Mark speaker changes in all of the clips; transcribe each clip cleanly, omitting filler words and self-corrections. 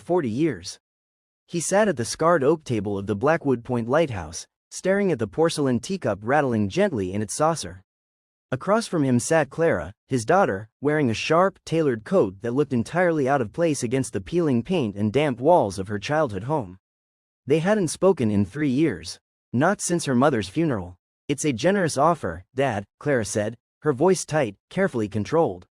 Speaker 1: 40 years. He sat at the scarred oak table of the Blackwood Point lighthouse, staring at the porcelain teacup rattling gently in its saucer. Across from him sat Clara, his daughter, wearing a sharp, tailored coat that looked entirely out of place against the peeling paint and damp walls of her childhood home. They hadn't spoken in 3 years. Not since her mother's funeral. "It's a generous offer, Dad," Clara said, her voice tight, carefully controlled.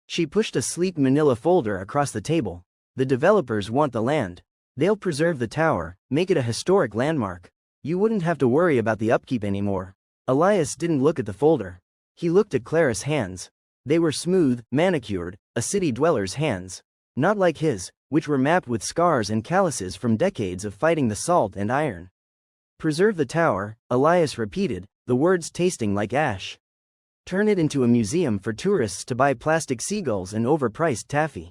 Speaker 1: She pushed a sleek manila folder across the table. "The developers want the land. They'll preserve the tower, make it a historic landmark. You wouldn't have to worry about the upkeep anymore." Elias didn't look at the folder. He looked at Clara's hands. They were smooth, manicured, a city dweller's hands. Not like his, which were mapped with scars and calluses from decades of fighting the salt and iron. "Preserve the tower," Elias repeated, the words tasting like ash. "Turn it into a museum for tourists to buy plastic seagulls and overpriced taffy."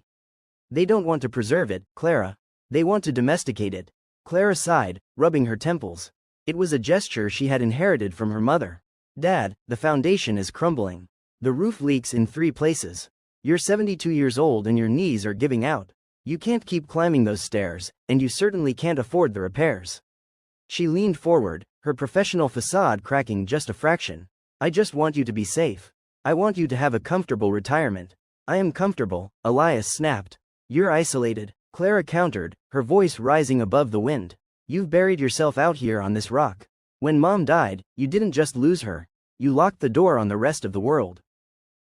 Speaker 1: "They don't want to preserve it, Clara. They want to domesticate it." Clara sighed, rubbing her temples. It was a gesture she had inherited from her mother. "Dad, the foundation is crumbling. The roof leaks in 3 places. You're 72 years old and your knees are giving out. You can't keep climbing those stairs, and you certainly can't afford the repairs." She leaned forward, her professional facade cracking just a fraction. "I just want you to be safe. I want you to have a comfortable retirement." "I am comfortable," Elias snapped. "You're isolated," Clara countered, her voice rising above the wind. "You've buried yourself out here on this rock. When Mom died, you didn't just lose her. You locked the door on the rest of the world.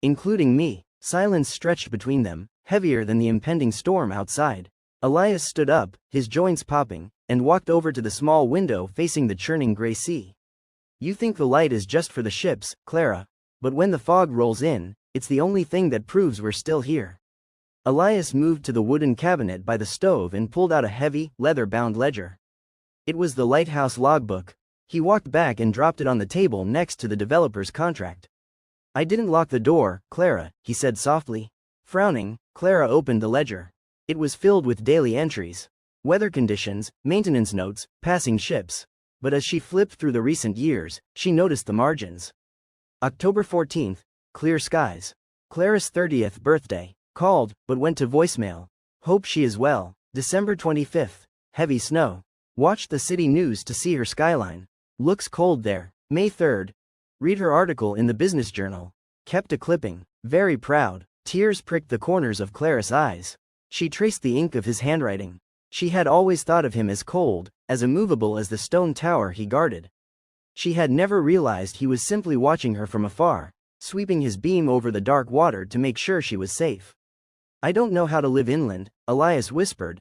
Speaker 1: Including me." Silence stretched between them, heavier than the impending storm outside. Elias stood up, his joints popping, and walked over to the small window facing the churning gray sea. "You think the light is just for the ships, Clara. But when the fog rolls in, it's the only thing that proves we're still here." Elias moved to the wooden cabinet by the stove and pulled out a heavy, leather-bound ledger. It was the lighthouse logbook. He walked back and dropped it on the table next to the developer's contract. "I didn't lock the door, Clara," he said softly. Frowning, Clara opened the ledger. It was filled with daily entries. Weather conditions, maintenance notes, passing ships. But as she flipped through the recent years, she noticed the margins. October 14th, clear skies. Clara's 30th birthday. Called, but went to voicemail. Hope she is well. December 25th, heavy snow. Watched the city news to see her skyline. Looks cold there. May 3rd. Read her article in the Business Journal. Kept a clipping. Very proud. Tears pricked the corners of Clara's eyes. She traced the ink of his handwriting. She had always thought of him as cold, as immovable as the stone tower he guarded. She had never realized he was simply watching her from afar, sweeping his beam over the dark water to make sure she was safe. "I don't know how to live inland," Elias whispered,